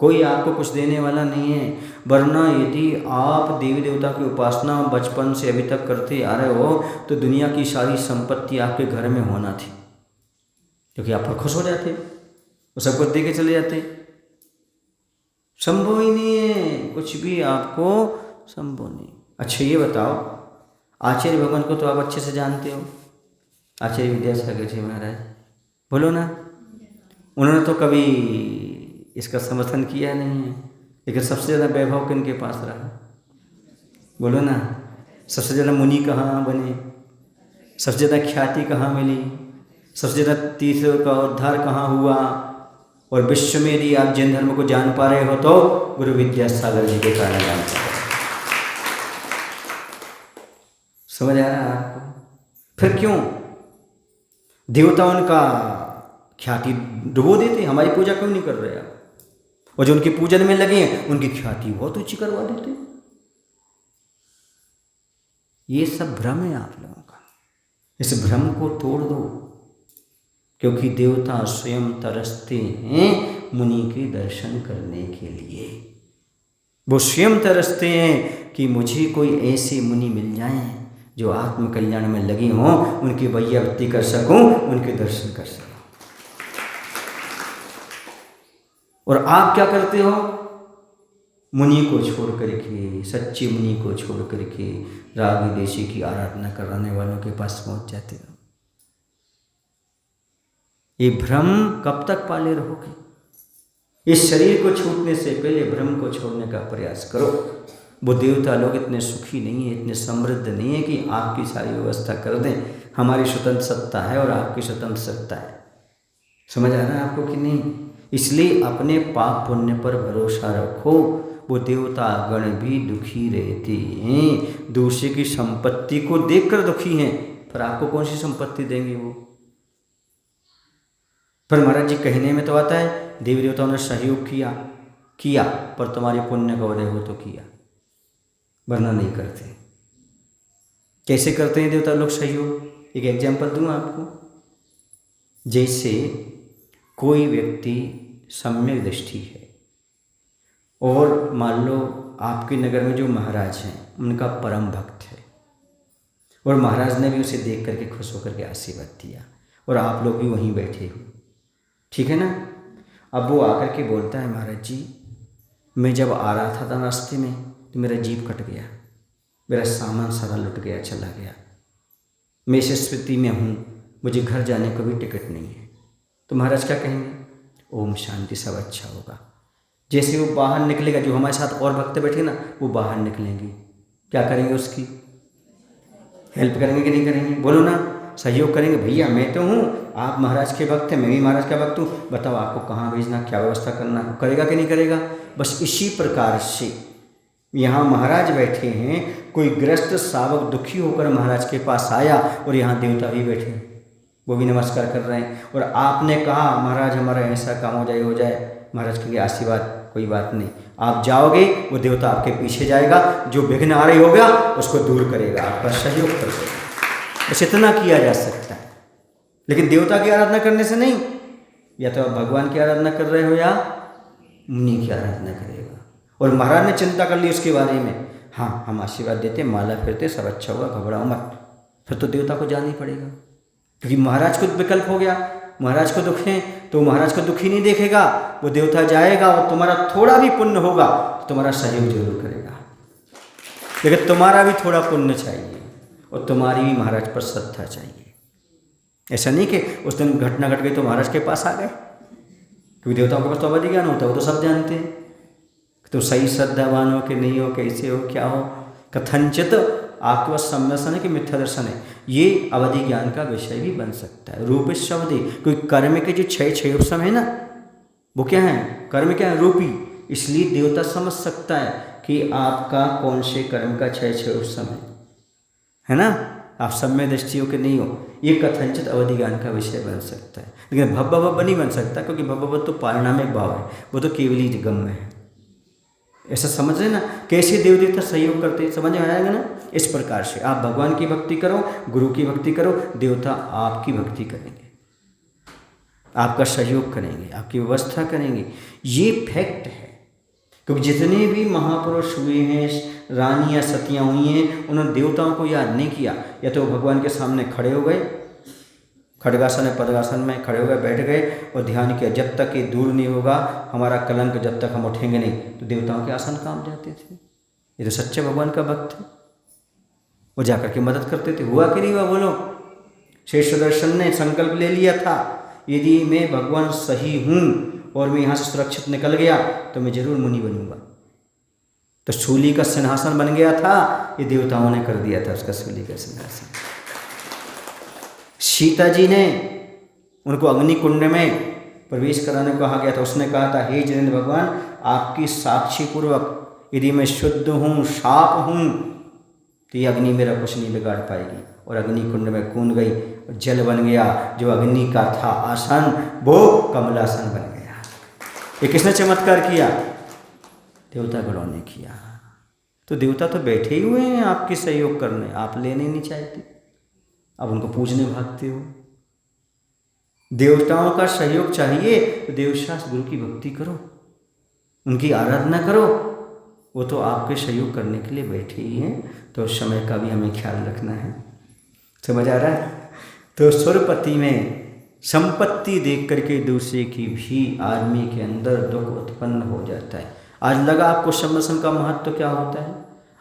कोई आपको कुछ देने वाला नहीं है, वरना यदि आप देवी देवता की उपासना बचपन से अभी तक करते आ रहे हो तो दुनिया की सारी संपत्ति आपके घर में होना थी, क्योंकि आप पर खुश हो जाते और सब कुछ दे के चले जाते। संभव ही नहीं है, कुछ भी आपको संभव नहीं। अच्छा ये बताओ, आचार्य भगवान को तो आप अच्छे से जानते हो, आचार्य विद्यासागर जी महाराज, बोलो ना। उन्होंने तो कभी इसका समर्थन किया नहीं है, लेकिन सबसे ज़्यादा वैभव किनके पास रहा? बोलो ना। सबसे ज़्यादा मुनि कहाँ बने? सबसे ज़्यादा ख्याति कहाँ मिली? सबसे ज़्यादा तीर्थों का उद्धार कहाँ हुआ? और विश्व में यदि आप जैन धर्म को जान पा रहे हो तो गुरु विद्यासागर जी के कारण जान पा रहे हो। समझ आ रहा है आपको? फिर क्यों देवताओं का ख्याति डुबो देते? हमारी पूजा क्यों नहीं कर रहे आप? और जो उनके पूजन में लगे हैं उनकी ख्याति बहुत ऊंची करवा देते। ये सब भ्रम है आप लोगों का, इस भ्रम को तोड़ दो, क्योंकि देवता स्वयं तरसते हैं मुनि के दर्शन करने के लिए। वो स्वयं तरसते हैं कि मुझे कोई ऐसे मुनि मिल जाएं जो आत्म कल्याण में लगे हों, उनकी वैयावृत्ति कर सकूं, उनके दर्शन कर सकूं। और आप क्या करते हो? मुनि को छोड़ करके, सच्चे मुनि को छोड़ करके राग द्वेषी की आराधना कराने वालों के पास पहुंच जाते हो। ये भ्रम कब तक पाले रहोगे? इस शरीर को छूटने से पहले भ्रम को छोड़ने का प्रयास करो। वो देवता लोग इतने सुखी नहीं है, इतने समृद्ध नहीं है कि आपकी सारी व्यवस्था कर दें। हमारी स्वतंत्र सत्ता है और आपकी स्वतंत्र सत्ता है। समझ आ रहा है आपको कि नहीं? इसलिए अपने पाप पुण्य पर भरोसा रखो। वो देवता गण भी दुखी रहते हैं, दूसरे की संपत्ति को देखकर दुखी हैं, पर आपको कौन सी संपत्ति देंगे वो? पर महाराज जी कहने में तो आता है देवी देवताओं ने सहयोग किया पर तुम्हारे पुण्य का उदय हो तो किया, वरना नहीं करते। कैसे करते हैं देवता लोग सहयोग? एक एग्जाम्पल दूँ आपको। जैसे कोई व्यक्ति सम्यक दृष्टि है और मान लो आपके नगर में जो महाराज हैं उनका परम भक्त है, और महाराज ने भी उसे देख करके खुश होकर के आशीर्वाद दिया, और आप लोग भी वहीं बैठे हो, ठीक है ना? अब वो आकर के बोलता है, महाराज जी मैं जब आ रहा था रास्ते में तो मेरा जीप कट गया, मेरा सामान सारा लुट गया, चला गया, मैं इस स्थिति में हूँ, मुझे घर जाने को भी टिकट नहीं है। तो महाराज क्या कहेंगे? ओम शांति, सब अच्छा होगा। जैसे वो बाहर निकलेगा, जो हमारे साथ और भक्त बैठे ना, वो बाहर निकलेंगे, क्या करेंगे? उसकी हेल्प करेंगे कि नहीं करेंगे? बोलो ना, सहयोग करेंगे। भैया मैं तो हूँ, आप महाराज के भक्त हैं, मैं भी महाराज का भक्त हूँ, बताओ आपको कहाँ भेजना, क्या व्यवस्था करना, करेगा कि नहीं करेगा? बस इसी प्रकार से यहाँ महाराज बैठे हैं, कोई ग्रस्त सावक दुखी होकर महाराज के पास आया और यहाँ देवता भी बैठे हैं, वो भी नमस्कार कर रहे हैं, और आपने कहा महाराज हमारा ऐसा काम हो जाए, महाराज के आशीर्वाद, कोई बात नहीं, आप जाओगे, वो देवता आपके पीछे जाएगा, जो विघ्न आ रही होगा उसको दूर करेगा, आपका सहयोग करेगा। बस इतना किया जा सकता है, लेकिन देवता की आराधना करने से नहीं। या तो आप भगवान की आराधना कर रहे हो या मुनि की आराधना करेगा। और महाराज ने चिंता कर ली उसके बारे में, हाँ हम आशीर्वाद देते, माला फिरते, सब अच्छा होगा, घबराओ मत, फिर तो देवता को जाना ही पड़ेगा, क्योंकि महाराज को विकल्प हो गया, महाराज को दुख है तो महाराज को दुखी नहीं देखेगा, वो देवता जाएगा और तुम्हारा थोड़ा भी पुण्य होगा तो तुम्हारा सहयोग जरूर करेगा, लेकिन तुम्हारा भी थोड़ा पुण्य चाहिए और तुम्हारी भी महाराज पर श्रद्धा चाहिए। ऐसा नहीं कि उस दिन घटना घट गई तो महाराज के पास आ गए, क्योंकि देवताओं के पास तो अवधि ज्ञान होता है, वो तो सब जानते हैं, तो सही श्रद्धावान हो कि नहीं हो, कैसे हो, क्या हो। कथनचित आपके पास सम्यसन है कि मिथ्या दर्शन है, ये अवधि ज्ञान का विषय भी बन सकता है। रूपिश अवधि, क्योंकि कर्म के जो छह उपसम है ना, वो क्या है? कर्म क्या है? रूपी। इसलिए देवता समझ सकता है कि आपका कौन से कर्म का छह उपसम है ना, आप सब में दृष्टि हो कि नहीं हो, ये कथनचित अवधि ज्ञान का विषय बन सकता है। लेकिन भव नहीं बन सकता, क्योंकि भव तो पारिणामिक भाव है, वो तो केवली गम्य है। ऐसा समझ रहे ना, कैसे देव देवता सहयोग करते, समझ में आएगा ना। इस प्रकार से आप भगवान की भक्ति करो, गुरु की भक्ति करो, देवता आपकी भक्ति करेंगे, आपका सहयोग करेंगे, आपकी व्यवस्था करेंगे, ये फैक्ट है। क्योंकि जितने भी महापुरुष हुए हैं, रानियाँ सतियाँ हुई हैं, उन्होंने देवताओं को याद नहीं किया, या तो भगवान के सामने खड़े हो गए, खड्गासन पद्मासन में खड़े हो गए, बैठ गए और ध्यान किया, जब तक ये दूर नहीं होगा हमारा कलंक, जब तक हम उठेंगे नहीं, तो देवताओं के आसन काम जाते थे। ये तो सच्चे भगवान का भक्त है, वो जाकर के मदद करते थे। हुआ कि नहीं हुआ? बोलो। शेष सुदर्शन ने संकल्प ले लिया था, यदि मैं भगवान सही हूँ और मैं यहाँ से सुरक्षित निकल गया तो मैं जरूर मुनि बनूंगा। तो शूली का सिंहासन बन गया था, ये देवताओं ने कर दिया था उसका शूली का सिंहासन। सीता जी ने उनको अग्नि कुंड में प्रवेश कराने को कहा गया था, उसने कहा था, हे जिनेंद्र भगवान, आपकी साक्षी पूर्वक यदि मैं शुद्ध हूँ, साफ हूँ, तो ये अग्नि मेरा कुछ नहीं बिगाड़ पाएगी। और अग्नि कुंड में कूद गई, जल बन गया, जो अग्नि का था आसन वो कमलासन बन गया। ये किसने चमत्कार किया? देवता गणों ने किया। तो देवता तो बैठे ही हुए हैं आपके सहयोग करने, आप लेने नहीं चाहते, अब उनको पूजने भागते हो। देवताओं का सहयोग चाहिए तो देवशास्त्र गुरु की भक्ति करो, उनकी आराधना करो, वो तो आपके सहयोग करने के लिए बैठे ही हैं। तो उस समय का भी हमें ख्याल रखना है। समझ आ रहा है? तो सुरपति में संपत्ति देख करके दूसरे की भी आदमी के अंदर दुख उत्पन्न हो जाता है। आज लगा आपको संवसन का महत्व क्या होता है,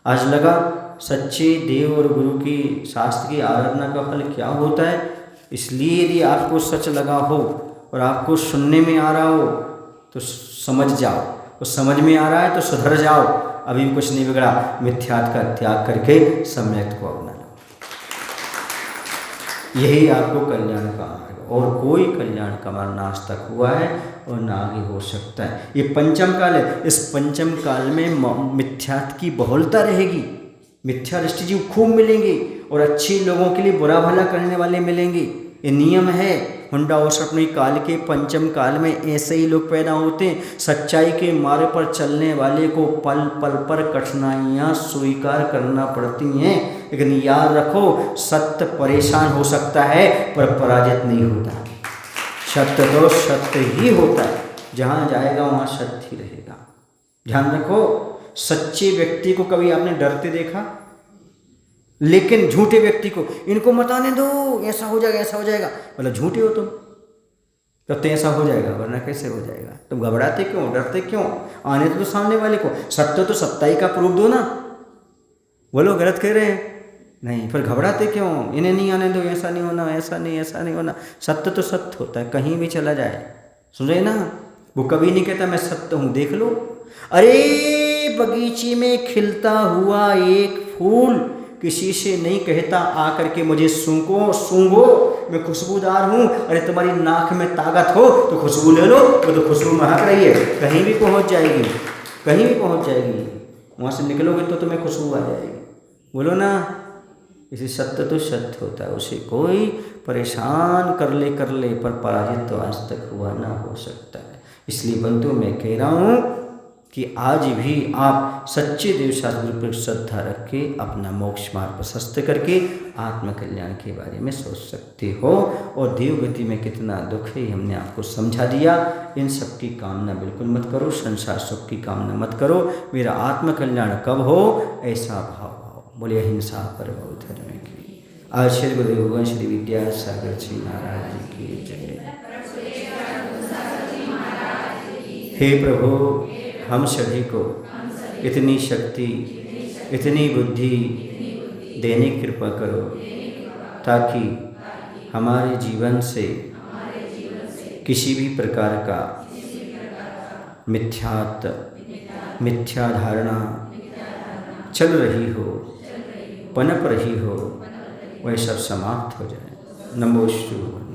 आज लगा सच्चे देव और गुरु की शास्त्र की आराधना का फल क्या होता है। इसलिए यदि आपको सच लगा हो और आपको सुनने में आ रहा हो तो समझ जाओ, और समझ में आ रहा है तो सुधर जाओ, अभी भी कुछ नहीं बिगड़ा। मिथ्यात का त्याग करके सम्यक को अपना लो, यही आपको कल्याण का मार्ग, और कोई कल्याण का मार्ग ना आज तक हुआ है और ना आगे हो सकता है। ये पंचम काल है, इस पंचम काल में मिथ्यात की बहुलता रहेगी, मिथ्या दृष्टि जीव खूब मिलेंगे और अच्छे लोगों के लिए बुरा भला करने वाले मिलेंगे। ये नियम है। हुंडा और सपनी काल के पंचम काल में ऐसे ही लोग पैदा होते हैं। सच्चाई के मार्ग पर चलने वाले को पल पल पर कठिनाइयाँ स्वीकार करना पड़ती हैं, लेकिन याद रखो सत्य परेशान हो सकता है पर पराजित नहीं होता। सत्य तो सत्य ही होता है, जहाँ जाएगा वहाँ सत्य ही रहेगा। ध्यान रखो, सच्चे व्यक्ति को कभी आपने डरते देखा? लेकिन झूठे व्यक्ति को इनको मत आने दो, ऐसा हो जाएगा ऐसा हो जाएगा, मतलब झूठे हो तुम, तब तो ऐसा हो जाएगा, वरना कैसे हो जाएगा। तुम घबराते क्यों, डरते क्यों? आने तो सामने वाले को, सत्य तो सत्ताई का प्रूफ दो ना। वो लोग गलत कह रहे हैं, नहीं, फिर घबराते क्यों? इन्हें नहीं आने दो, ऐसा नहीं होना, ऐसा नहीं, ऐसा नहीं होना। सत्य तो सत्य होता है, कहीं भी चला जाए। सुन रहे ना, वो कभी नहीं कहता मैं सत्य हूँ, देख लो। अरे बगीचे में खिलता हुआ एक फूल किसी से नहीं कहता आकर के मुझे सूंघो मैं खुशबूदार हूँ। अरे तुम्हारी नाक में ताकत हो तो खुशबू ले लो, वो तो खुशबू महक रही है, कहीं भी पहुँच जाएगी, कहीं भी पहुँच जाएगी। वहाँ से निकलोगे तो तुम्हें खुशबू आ जाएगी। बोलो ना, इसी सत्य तो सत्य होता है, उसे कोई परेशान कर ले पर पराजित तो आज तक हुआ ना हो सकता है। इसलिए बंधु मैं कह रहा हूँ कि आज भी आप सच्चे देवशास्त्र पर श्रद्धा रख के अपना मोक्ष मार्ग प्रशस्त करके आत्मकल्याण के बारे में सोच सकते हो। और देवगति में कितना दुख है हमने आपको समझा दिया। इन सब की कामना बिल्कुल मत करो, संसार सुख की कामना मत करो, मेरा आत्मकल्याण कब हो ऐसा भाव हो। बोलिए अहिंसा परमो धर्म की। आज श्री गुरुदेव भगवान श्री विद्यासागर जी महाराज जी की जय। हे प्रभु, हम सभी को इतनी शक्ति, इतनी बुद्धि देने की कृपा करो ताकि हमारे जीवन से किसी भी प्रकार का मिथ्या धारणा चल रही हो, पनप रही हो, वह सब समाप्त हो जाए। नमो शिवाय।